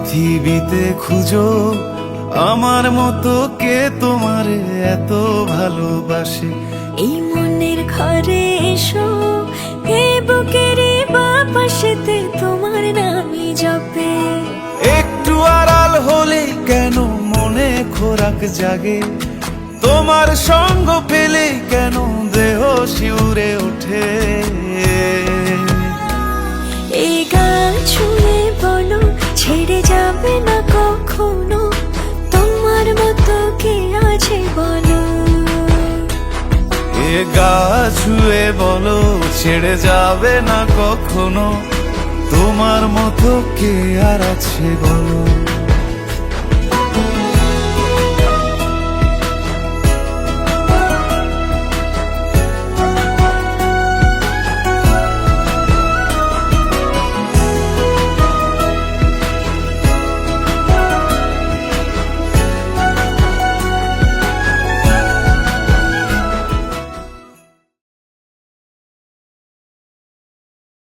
পৃথিবীতে খুঁজো আমার মতো কে তোমারে এত ভালোবাসে। এই মনের ঘরে এসো, এই বুকের বাপাশেতে তোমার নামই জপে। একটু আড়াল হলে কেন মনে খোরাক জাগে, তোমার সঙ্গ পেলে কেন দেহ শিউরে ওঠে। এই গান ছুঁয়ে বলো ছেড়ে যাবে না কখনো, তোমার মতো কে আছে বলো। এ গা ছুঁয়ে বলো ছেড়ে যাবে না কখনো, তোমার মতো কে আর আছে বলো।